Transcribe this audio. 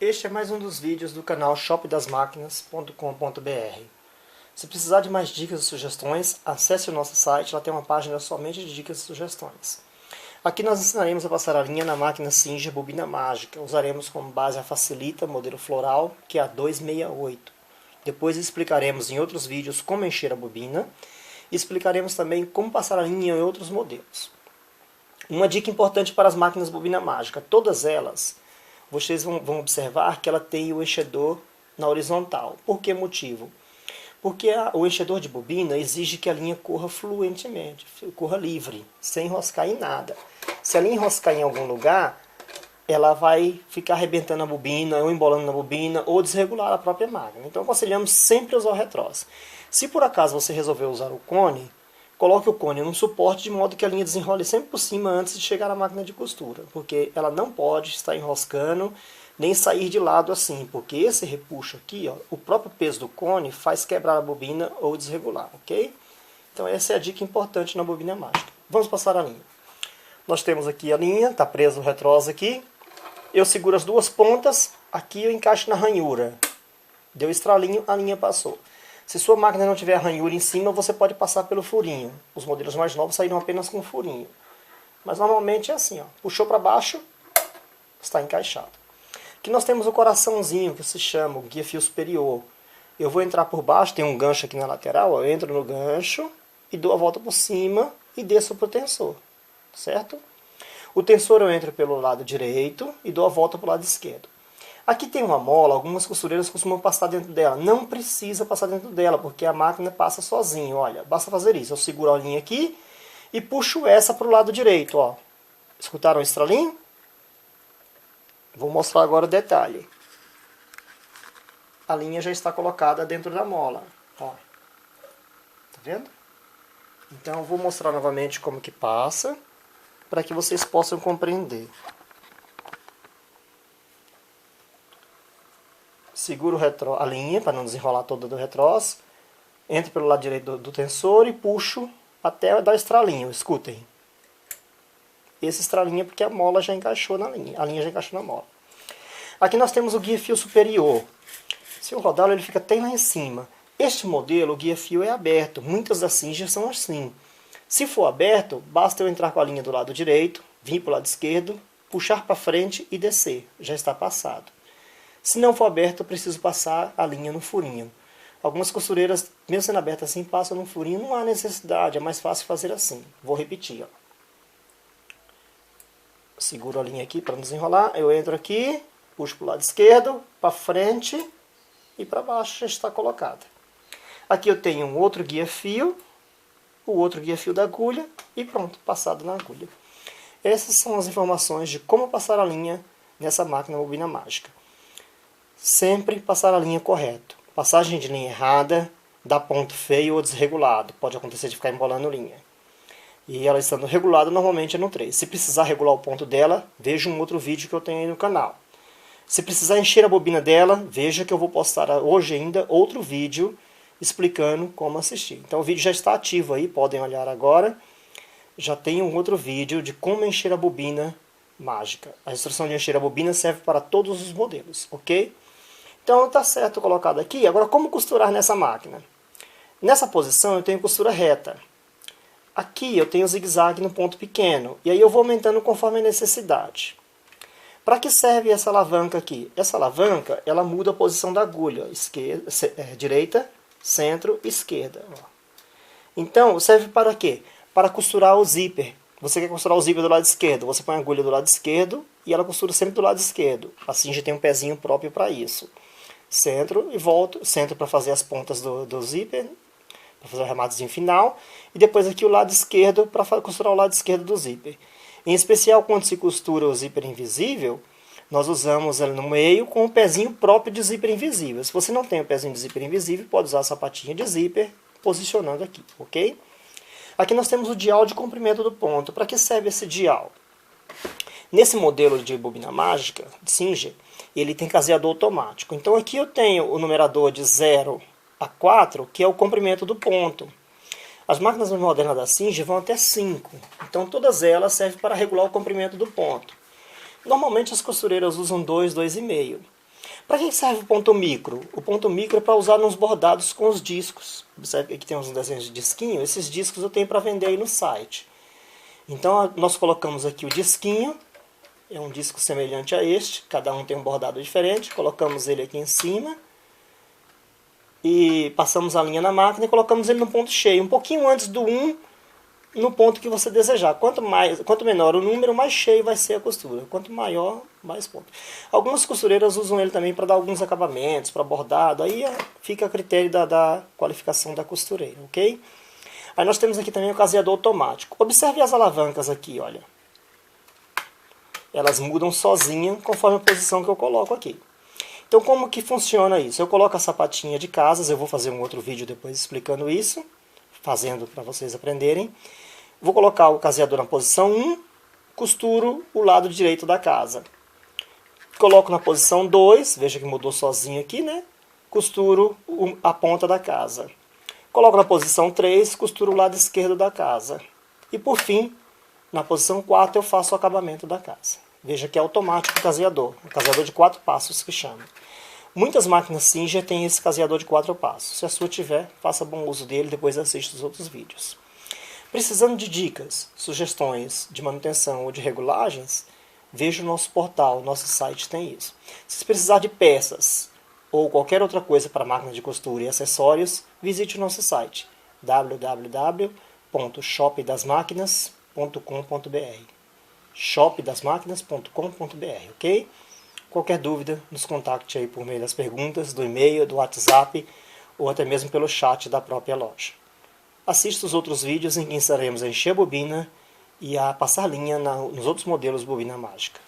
Este é mais um dos vídeos do canal shopdasmaquinas.com.br. Se precisar de mais dicas e sugestões, acesse o nosso site, lá tem uma página somente de dicas e sugestões. Aqui nós ensinaremos a passar a linha na máquina Singer bobina mágica. Usaremos como base a Facilita, modelo floral, que é a 268. Depois explicaremos em outros vídeos como encher a bobina e explicaremos também como passar a linha em outros modelos. Uma dica importante para as máquinas bobina mágica, todas elas, vocês vão observar que ela tem o enchedor na horizontal. Por que motivo? Porque o enchedor de bobina exige que a linha corra fluentemente, corra livre, sem enroscar em nada. Se a linha enroscar em algum lugar, ela vai ficar arrebentando a bobina, ou embolando na bobina, ou desregular a própria máquina. Então aconselhamos sempre usar o retroço. Se por acaso você resolver usar o cone, coloque o cone num suporte de modo que a linha desenrole sempre por cima antes de chegar à máquina de costura, porque ela não pode estar enroscando nem sair de lado assim, porque esse repuxo aqui, ó, o próprio peso do cone faz quebrar a bobina ou desregular, ok? Então essa é a dica importante na bobina mágica. Vamos passar a linha. Nós temos aqui a linha, está preso o retroço aqui. Eu seguro as duas pontas, aqui eu encaixo na ranhura. Deu estralinho, a linha passou. Se sua máquina não tiver ranhura em cima, você pode passar pelo furinho. Os modelos mais novos saíram apenas com furinho. Mas normalmente é assim, ó. Puxou para baixo, está encaixado. Aqui nós temos o coraçãozinho, que se chama o guia-fio superior. Eu vou entrar por baixo, tem um gancho aqui na lateral, ó. Eu entro no gancho e dou a volta por cima e desço para o tensor, certo? O tensor eu entro pelo lado direito e dou a volta para o lado esquerdo. Aqui tem uma mola, algumas costureiras costumam passar dentro dela. Não precisa passar dentro dela, porque a máquina passa sozinho. Olha, basta fazer isso. Eu seguro a linha aqui e puxo essa para o lado direito. Ó. Escutaram o estralinho? Vou mostrar agora o detalhe. A linha já está colocada dentro da mola. Ó. Tá vendo? Então eu vou mostrar novamente como que passa, para que vocês possam compreender. Seguro a linha para não desenrolar toda do retroço. Entro pelo lado direito do tensor e puxo até dar estralinho. Escutem. Esse estralinho é porque a mola já encaixou na linha. A linha já encaixou na mola. Aqui nós temos o guia-fio superior. Se eu rodá-lo, ele fica até lá em cima. Este modelo, o guia-fio é aberto. Muitas das Singer são assim. Se for aberto, basta eu entrar com a linha do lado direito, vir para o lado esquerdo, puxar para frente e descer. Já está passado. Se não for aberto, eu preciso passar a linha no furinho. Algumas costureiras, mesmo sendo aberta assim, passam no furinho. Não há necessidade, é mais fácil fazer assim. Vou repetir. Ó. Seguro a linha aqui para não desenrolar. Eu entro aqui, puxo para o lado esquerdo, para frente e para baixo já está colocada. Aqui eu tenho um outro guia-fio, o outro guia-fio da agulha e pronto, passado na agulha. Essas são as informações de como passar a linha nessa máquina bobina mágica. Sempre passar a linha correto. Passagem de linha errada dá ponto feio ou desregulado. Pode acontecer de ficar embolando linha. E ela estando regulada, normalmente é no 3. Se precisar regular o ponto dela, veja um outro vídeo que eu tenho aí no canal. Se precisar encher a bobina dela, veja que eu vou postar hoje ainda outro vídeo explicando como assistir. Então o vídeo já está ativo aí, podem olhar agora. Já tem um outro vídeo de como encher a bobina mágica. A instrução de encher a bobina serve para todos os modelos, ok? Então está certo colocado aqui. Agora como costurar nessa máquina? Nessa posição eu tenho costura reta. Aqui eu tenho zigue-zague no ponto pequeno. E aí eu vou aumentando conforme a necessidade. Para que serve essa alavanca aqui? Essa alavanca ela muda a posição da agulha. Esquerda, direita, centro, esquerda. Então serve para quê? Para costurar o zíper. Você quer costurar o zíper do lado esquerdo, você põe a agulha do lado esquerdo e ela costura sempre do lado esquerdo. Assim já tem um pezinho próprio para isso. Centro e volto, centro para fazer as pontas do zíper, para fazer o rematezinho final, e depois aqui o lado esquerdo para costurar o lado esquerdo do zíper. Em especial quando se costura o zíper invisível, nós usamos ele no meio com o pezinho próprio de zíper invisível. Se você não tem o pezinho de zíper invisível, pode usar a sapatinha de zíper posicionando aqui, ok? Aqui nós temos o dial de comprimento do ponto. Para que serve esse dial? Nesse modelo de bobina mágica, de Singer, ele tem caseador automático. Então aqui eu tenho o numerador de 0 a 4, que é o comprimento do ponto. As máquinas modernas da Singer vão até 5. Então todas elas servem para regular o comprimento do ponto. Normalmente as costureiras usam 2, 2,5. Para que serve o ponto micro? O ponto micro é para usar nos bordados com os discos. Observe que aqui tem uns desenhos de disquinho. Esses discos eu tenho para vender aí no site. Então nós colocamos aqui o disquinho. É um disco semelhante a este. Cada um tem um bordado diferente. Colocamos ele aqui em cima. E passamos a linha na máquina e colocamos ele no ponto cheio. Um pouquinho antes do 1, no ponto que você desejar. Quanto menor o número, mais cheio vai ser a costura. Quanto maior, mais ponto. Algumas costureiras usam ele também para dar alguns acabamentos, para bordado. Aí fica a critério da qualificação da costureira, ok? Aí nós temos aqui também o caseador automático. Observe as alavancas aqui, olha. Elas mudam sozinhas conforme a posição que eu coloco aqui. Então como que funciona isso? Eu coloco a sapatinha de casas, eu vou fazer um outro vídeo depois explicando isso, fazendo para vocês aprenderem. Vou colocar o caseador na posição 1, costuro o lado direito da casa. Coloco na posição 2, veja que mudou sozinho aqui, né? Costuro a ponta da casa. Coloco na posição 3, costuro o lado esquerdo da casa. E por fim, na posição 4 eu faço o acabamento da casa. Veja que é automático o caseador de 4 passos que chama. Muitas máquinas Singer têm esse caseador de 4 passos. Se a sua tiver, faça bom uso dele, depois assista os outros vídeos. Precisando de dicas, sugestões de manutenção ou de regulagens, veja o nosso portal, nosso site tem isso. Se precisar de peças ou qualquer outra coisa para máquina de costura e acessórios, visite o nosso site www.shopdasmaquinas.com.br shopdasmaquinas.com.br, ok? Qualquer dúvida, nos contacte aí por meio das perguntas, do e-mail, do WhatsApp ou até mesmo pelo chat da própria loja. Assista os outros vídeos em que ensinaremos a encher a bobina e a passar linha nos outros modelos bobina mágica.